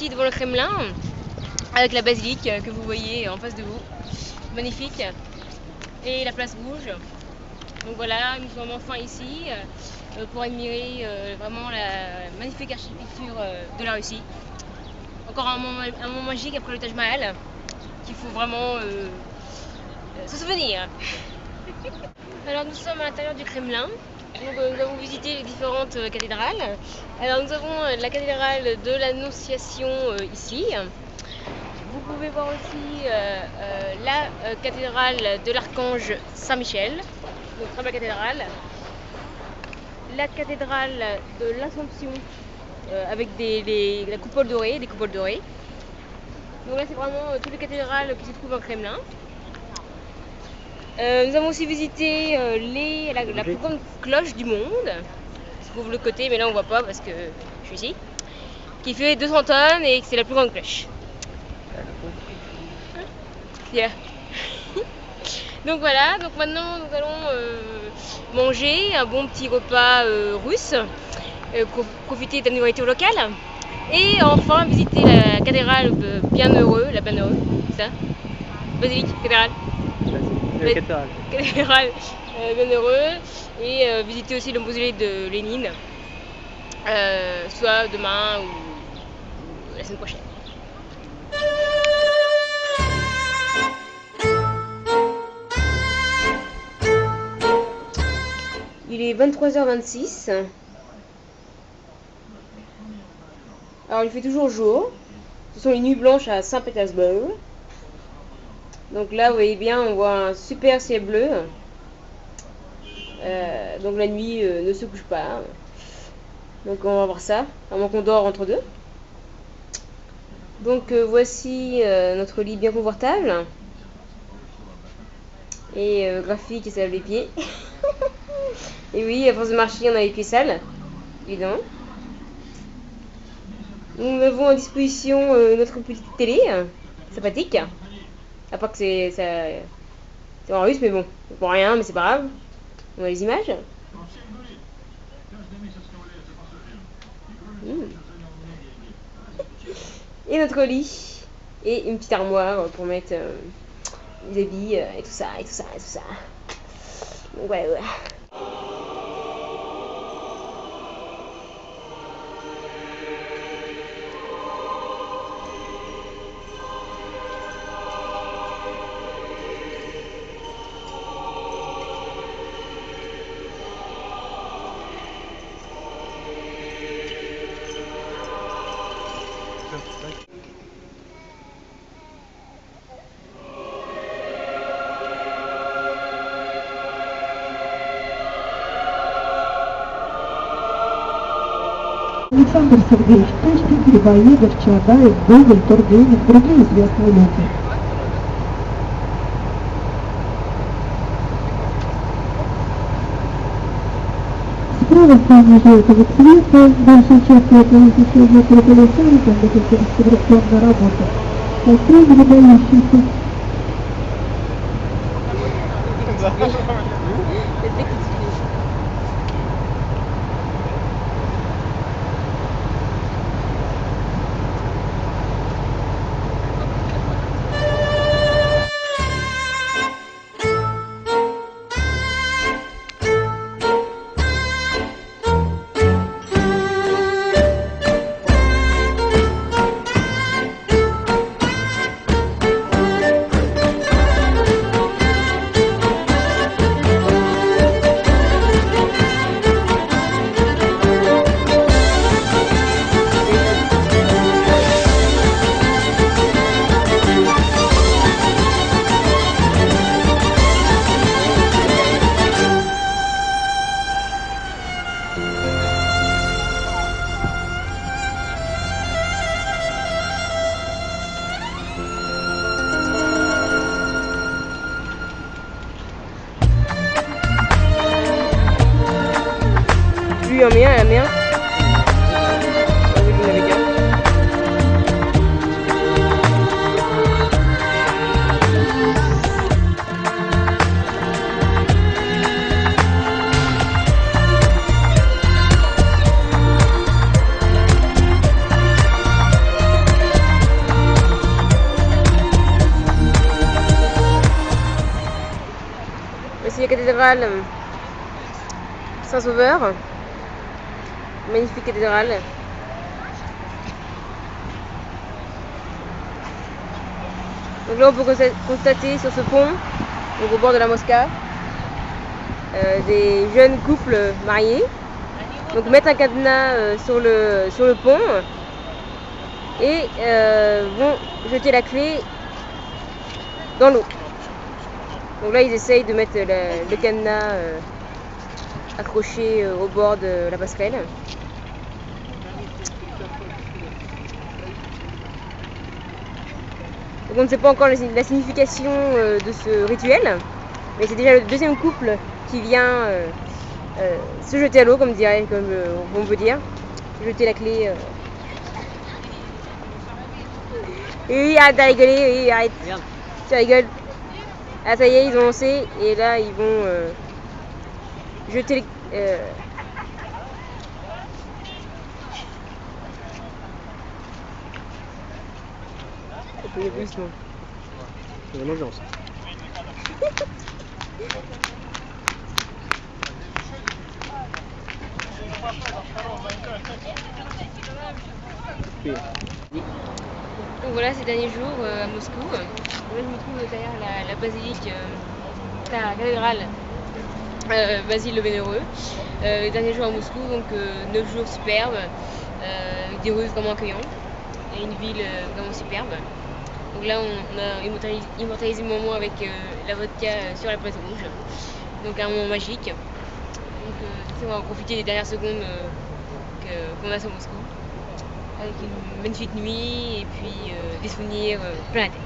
ici devant le Kremlin, avec la basilique que vous voyez en face de vous. Magnifique. Et la place rouge. Donc voilà, nous sommes enfin ici pour admirer vraiment la magnifique architecture de la Russie. Encore un moment magique après le Taj Mahal, qu'il faut vraiment se souvenir. Alors nous sommes à l'intérieur du Kremlin. Donc, nous avons visité les différentes cathédrales. Alors nous avons la cathédrale de l'Annonciation ici. Vous pouvez voir aussi la cathédrale de l'Archange Saint-Michel, donc très belle cathédrale. La cathédrale de l'Assomption avec la coupole dorée, des coupoles dorées. Donc là c'est vraiment toutes les cathédrales qui se trouvent au Kremlin. Nous avons aussi visité la plus grande cloche du monde, qui se trouve de l'autre côté, mais là on voit pas parce que je suis ici, qui fait 200 tonnes et c'est la plus grande cloche. Yeah. Donc voilà, donc maintenant nous allons manger un bon petit repas russe, profiter de la nourriture locale et enfin visiter la cathédrale Bienheureux, c'est ça, basilique, cathédrale. Cathédrale Bienheureux et visiter aussi le mausolée de Lénine, soit demain ou la semaine prochaine. Il est 23h26. Alors il fait toujours jour. Ce sont les nuits blanches à Saint-Pétersbourg. Donc là vous voyez bien, on voit un super ciel bleu. Donc la nuit ne se couche pas. Donc on va voir ça, à moins qu'on dort entre deux. Donc voici notre lit bien confortable. Et graphique qui se lave les pieds. Et oui, à force de marcher, on a les pieds sales, évidemment. Nous avons à disposition notre petite télé, sympathique. À part que c'est en russe, mais bon, c'est pour rien, mais c'est pas grave. On a les images. Et notre lit. Et une petite armoire pour mettre les habits et tout ça, et tout ça, et tout ça. Donc ouais. Александр Сергеевич Пушкин, Грибоедов, Чаадаев, Гоголь, Тургенев, другие известные люди. Справа фоне желтого цвета, большая часть этого изучения трудолюбования, это реставрационная работа. Такие выдающиеся. Un mien. cathédrale Saint-Sauveur. Magnifique cathédrale. Donc là on peut constater sur ce pont, donc au bord de la Mosca, des jeunes couples mariés. Donc mettent un cadenas sur le pont et vont jeter la clé dans l'eau. Donc là ils essayent de mettre le cadenas accroché au bord de la passerelle. Donc on ne sait pas encore la signification de ce rituel, mais c'est déjà le deuxième couple qui vient se jeter à l'eau, comme on peut dire, jeter la clé. Oui, arrête de rigoler, oui, arrête. Regarde. Tu rigoles. Ah ça y est, ils ont lancé et là ils vont jeter les... Il y a plus, non. Il y a l'ambiance. Donc voilà ces derniers jours à Moscou. Là je me trouve derrière la basilique, la cathédrale Basile le Vénéreux. Les derniers jours à Moscou, donc 9 jours superbes, avec des rues vraiment accueillantes et une ville vraiment superbe. Donc là on a immortalisé le moment avec la vodka sur la place rouge. Donc un moment magique. Donc on va profiter des dernières secondes qu'on a sur Moscou. Avec une magnifique nuit et puis des souvenirs plein la tête.